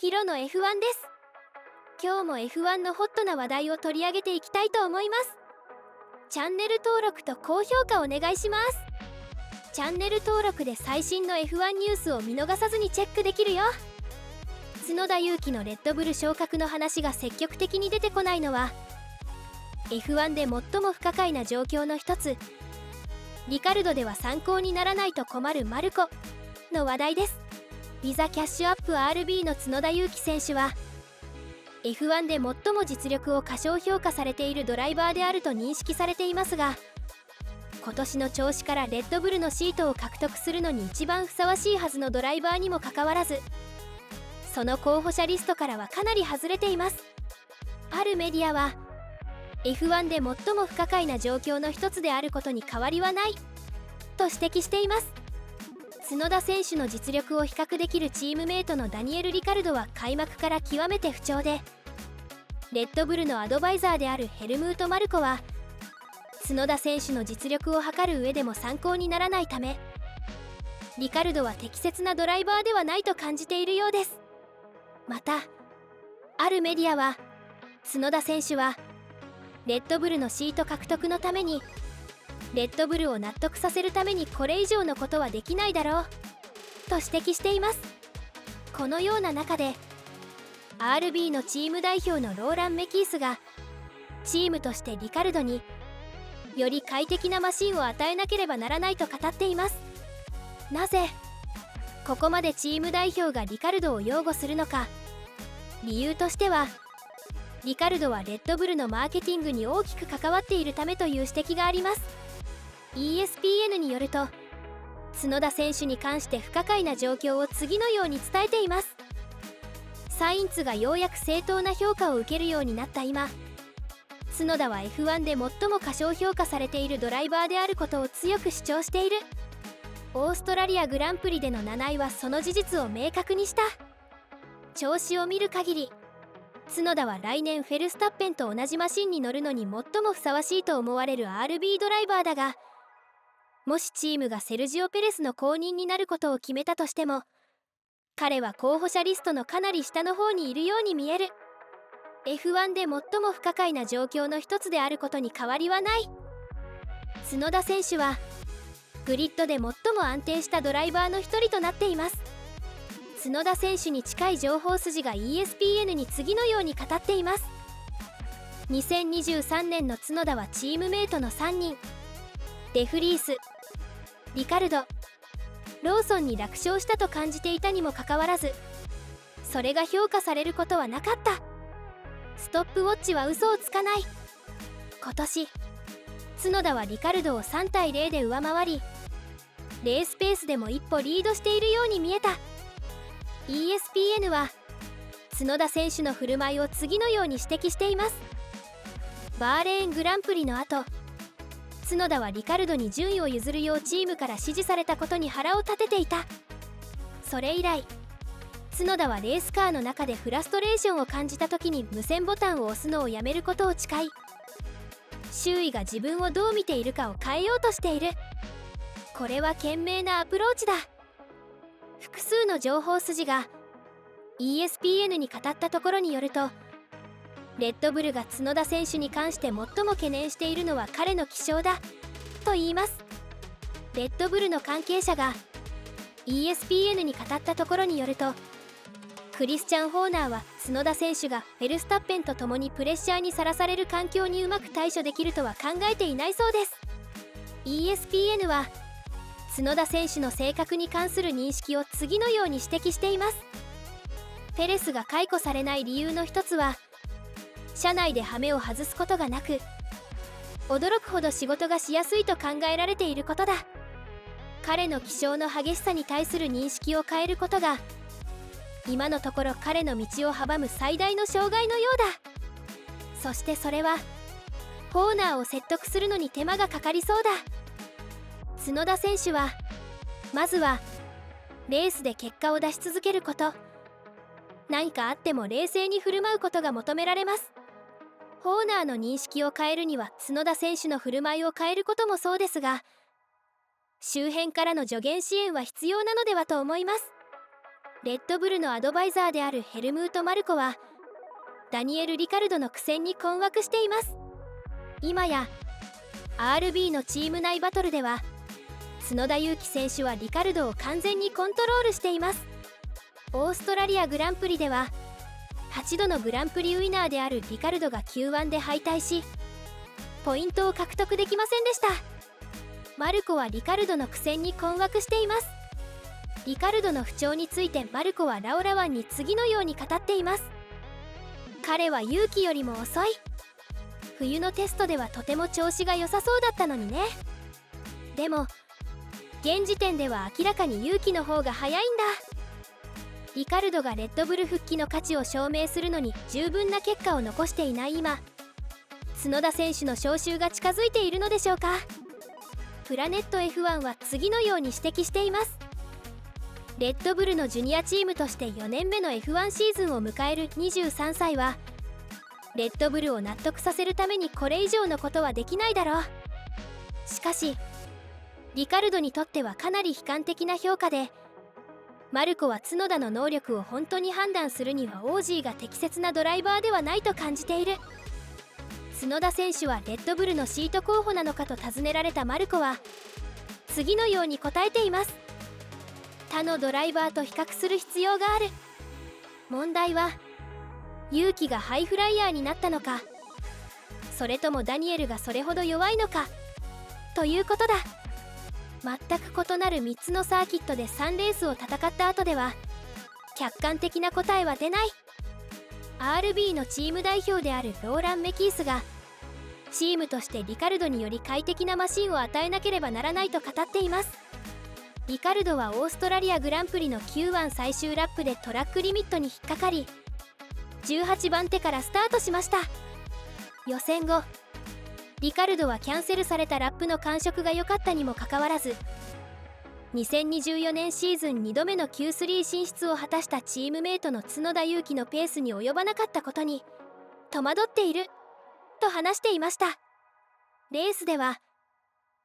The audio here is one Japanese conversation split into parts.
ヒロの F1 です。今日も F1 のホットな話題を取り上げていきたいと思います。チャンネル登録と高評価お願いします。チャンネル登録で最新の F1 ニュースを見逃さずにチェックできるよ。角田裕毅のレッドブル昇格の話が積極的に出てこないのは F1 で最も不可解な状況の一つ、リカルドでは参考にならないと困るマルコの話題です。ウィザキャッシュアップ RB の角田裕毅選手は F1 で最も実力を過小評価されているドライバーであると認識されていますが、今年の調子からレッドブルのシートを獲得するのに一番ふさわしいはずのドライバーにもかかわらず、その候補者リストからはかなり外れています。あるメディアは F1 で最も不可解な状況の一つであることに変わりはないと指摘しています。角田選手の実力を比較できるチームメイトのダニエル・リカルドは開幕から極めて不調で、レッドブルのアドバイザーであるヘルムート・マルコは角田選手の実力を測る上でも参考にならないため、リカルドは適切なドライバーではないと感じているようです。またあるメディアは角田選手はレッドブルのシート獲得のためにレッドブルを納得させるためにこれ以上のことはできないだろうと指摘しています。このような中で RB のチーム代表のローラン・メキースがチームとしてリカルドにより快適なマシンを与えなければならないと語っています。なぜここまでチーム代表がリカルドを擁護するのか。理由としてはリカルドはレッドブルのマーケティングに大きく関わっているためという指摘があります。 ESPN によると角田選手に関して不可解な状況を次のように伝えています。サインツがようやく正当な評価を受けるようになった今、角田は F1 で最も過小評価されているドライバーであることを強く主張している。オーストラリアグランプリでの7位はその事実を明確にした。調子を見る限り角田は来年フェルスタッペンと同じマシンに乗るのに最もふさわしいと思われる RB ドライバーだが、もしチームがセルジオ・ペレスの後任になることを決めたとしても、彼は候補者リストのかなり下の方にいるように見える。 F1 で最も不可解な状況の一つであることに変わりはない。角田選手はグリッドで最も安定したドライバーの一人となっています。角田選手に近い情報筋が ESPN に次のように語っています。2023年の角田はチームメイトの3人、デフリース、リカルド、ローソンに楽勝したと感じていたにもかかわらず、それが評価されることはなかった。ストップウォッチは嘘をつかない。今年角田はリカルドを3対0で上回り、レースペースでも一歩リードしているように見えた。 ESPN は角田選手の振る舞いを次のように指摘しています。バーレーングランプリの後、角田はリカルドに順位を譲るようチームから指示されたことに腹を立てていた。それ以来角田はレースカーの中でフラストレーションを感じた時に無線ボタンを押すのをやめることを誓い、周囲が自分をどう見ているかを変えようとしている。これは賢明なアプローチだ。複数の情報筋が ESPN に語ったところによると、レッドブルが角田選手に関して最も懸念しているのは彼の気性だと言います。レッドブルの関係者が ESPN に語ったところによると、クリスチャン・ホーナーは角田選手がフェルスタッペンと共にプレッシャーにさらされる環境にうまく対処できるとは考えていないそうです。 ESPN は角田選手の性格に関する認識を次のように指摘しています。ペレスが解雇されない理由の一つは社内でハメを外すことがなく、驚くほど仕事がしやすいと考えられていることだ。彼の気性の激しさに対する認識を変えることが今のところ彼の道を阻む最大の障害のようだ。そしてそれはホーナーを説得するのに手間がかかりそうだ。角田選手はまずはレースで結果を出し続けること、何かあっても冷静に振る舞うことが求められます。ホーナーの認識を変えるには角田選手の振る舞いを変えることもそうですが、周辺からの助言支援は必要なのではと思います。レッドブルのアドバイザーであるヘルムート・マルコはダニエル・リカルドの苦戦に困惑しています。今や RB のチーム内バトルでは角田裕樹選手はリカルドを完全にコントロールしています。オーストラリアグランプリでは8度のグランプリウィナーであるリカルドが Q1 で敗退しポイントを獲得できませんでした。マルコはリカルドの苦戦に困惑しています。リカルドの不調についてマルコはラオラワンに次のように語っています。彼は勇気よりも遅い。冬のテストではとても調子が良さそうだったのにね。でも現時点では明らかに勇気の方が早いんだ。リカルドがレッドブル復帰の価値を証明するのに十分な結果を残していない今、角田選手の招集が近づいているのでしょうか。プラネット F1 は次のように指摘しています。レッドブルのジュニアチームとして4年目の F1 シーズンを迎える23歳はレッドブルを納得させるためにこれ以上のことはできないだろう。しかしリカルドにとってはかなり悲観的な評価で、マルコは角田の能力を本当に判断するにはオージーが適切なドライバーではないと感じている。角田選手はレッドブルのシート候補なのかと尋ねられたマルコは次のように答えています。他のドライバーと比較する必要がある。問題は勇気がハイフライヤーになったのか、それともダニエルがそれほど弱いのかということだ。全く異なる3つのサーキットで3レースを戦った後では客観的な答えは出ない。 RB のチーム代表であるローラン・メキースがチームとしてリカルドにより快適なマシンを与えなければならないと語っています。リカルドはオーストラリアグランプリの Q1 最終ラップでトラックリミットに引っかかり18番手からスタートしました。予選後リカルドはキャンセルされたラップの感触が良かったにもかかわらず2024年シーズン2度目の Q3 進出を果たしたチームメイトの角田裕樹のペースに及ばなかったことに戸惑っていると話していました。レースでは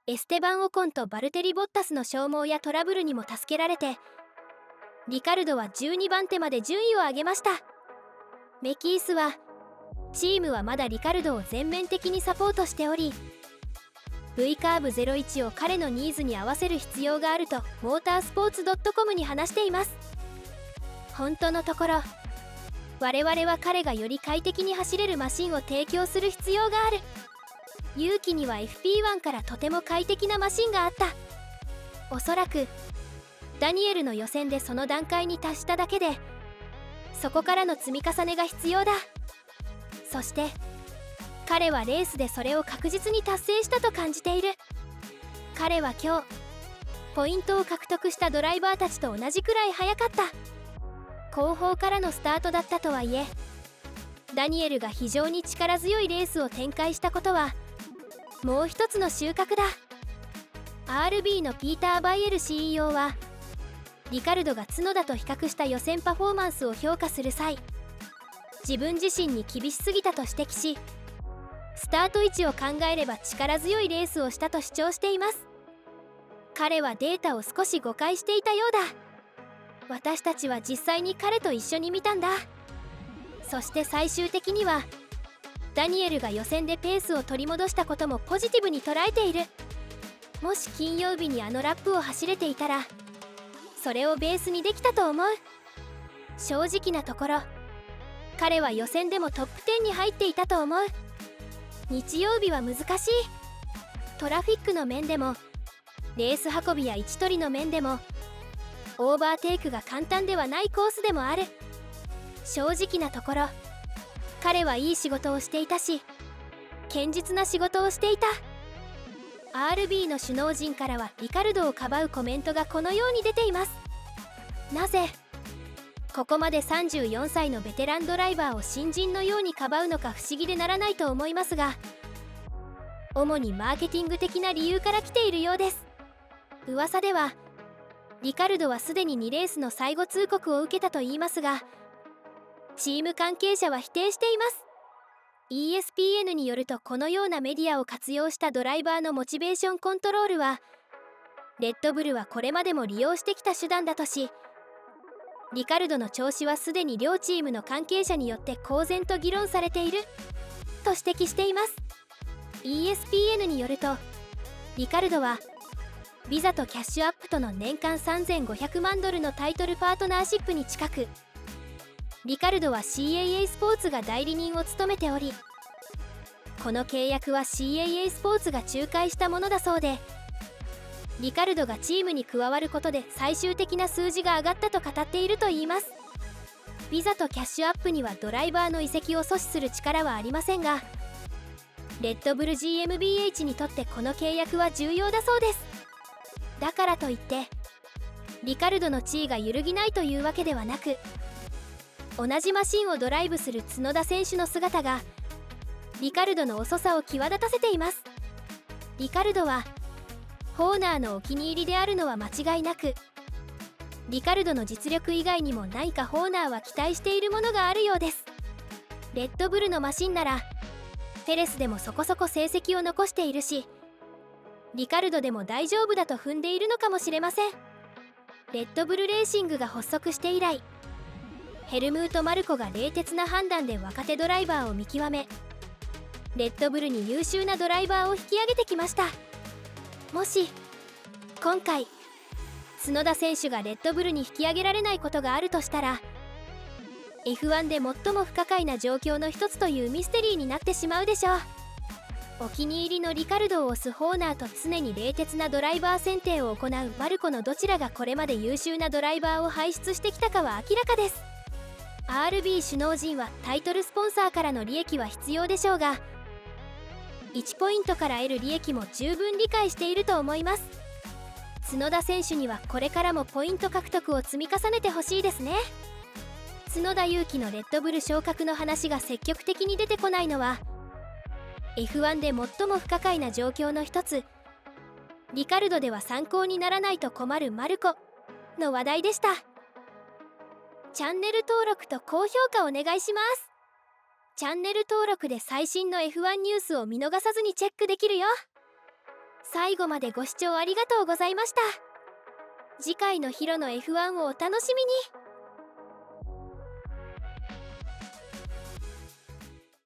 エステバン・オコンとバルテリ・ボッタスの消耗やトラブルにも助けられてリカルドは12番手まで順位を上げました。メキースはチームはまだリカルドを全面的にサポートしており V カーブ01を彼のニーズに合わせる必要があるとモータースポーツ .com に話しています。本当のところ我々は彼がより快適に走れるマシンを提供する必要がある。勇気には FP1 からとても快適なマシンがあった。おそらくダニエルの予選でその段階に達しただけでそこからの積み重ねが必要だ。そして彼はレースでそれを確実に達成したと感じている。彼は今日ポイントを獲得したドライバーたちと同じくらい速かった。後方からのスタートだったとはいえダニエルが非常に力強いレースを展開したことはもう一つの収穫だ。 RB のピーター・バイエル CEO はリカルドが角田と比較した予選パフォーマンスを評価する際自分自身に厳しすぎたと指摘しスタート位置を考えれば力強いレースをしたと主張しています。彼はデータを少し誤解していたようだ。私たちは実際に彼と一緒に見たんだ。そして最終的にはダニエルが予選でペースを取り戻したこともポジティブに捉えている。もし金曜日にあのラップを走れていたらそれをベースにできたと思う。正直なところ彼は予選でもトップ10に入っていたと思う。日曜日は難しい。トラフィックの面でもレース運びや位置取りの面でもオーバーテイクが簡単ではないコースでもある。正直なところ彼はいい仕事をしていたし堅実な仕事をしていた。 RB の首脳陣からはリカルドをかばうコメントがこのように出ています。なぜここまで34歳のベテランドライバーを新人のようにかばうのか不思議でならないと思いますが主にマーケティング的な理由から来ているようです。噂ではリカルドはすでに2レースの最後通告を受けたといいますがチーム関係者は否定しています。 ESPN によるとこのようなメディアを活用したドライバーのモチベーションコントロールはレッドブルはこれまでも利用してきた手段だとしリカルドの調子はすでに両チームの関係者によって公然と議論されていると指摘しています。 ESPN によると、リカルドはビザとキャッシュアップとの年間3500万ドルのタイトルパートナーシップに近く、リカルドは CAA スポーツが代理人を務めており、この契約は CAA スポーツが仲介したものだそうで、リカルドがチームに加わることで最終的な数字が上がったと語っているといいます。ビザとキャッシュアップにはドライバーの移籍を阻止する力はありませんが、レッドブル GmbH にとってこの契約は重要だそうです。だからといってリカルドの地位が揺るぎないというわけではなく、同じマシンをドライブする角田選手の姿がリカルドの遅さを際立たせています。リカルドはホーナーのお気に入りであるのは間違いなく、リカルドの実力以外にも何かホーナーは期待しているものがあるようです。レッドブルのマシンならペレスでもそこそこ成績を残しているし、リカルドでも大丈夫だと踏んでいるのかもしれません。レッドブルレーシングが発足して以来、ヘルムート・マルコが冷徹な判断で若手ドライバーを見極め、レッドブルに優秀なドライバーを引き上げてきました。もし今回角田選手がレッドブルに引き上げられないことがあるとしたら、 F1 で最も不可解な状況の一つというミステリーになってしまうでしょう。お気に入りのリカルドを推すホーナーと常に冷徹なドライバー選定を行うマルコのどちらがこれまで優秀なドライバーを輩出してきたかは明らかです。 RB 首脳陣はタイトルスポンサーからの利益は必要でしょうが、1ポイントから得る利益も十分理解していると思います。角田選手にはこれからもポイント獲得を積み重ねてほしいですね。角田裕樹のレッドブル昇格の話が積極的に出てこないのは F1 で最も不可解な状況の一つ、リカルドでは参考にならないと困るマルコの話題でした。チャンネル登録と高評価お願いします。チャンネル登録で最新の F1 ニュースを見逃さずにチェックできるよ。最後までご視聴ありがとうございました。次回のヒロの F1 をお楽しみに。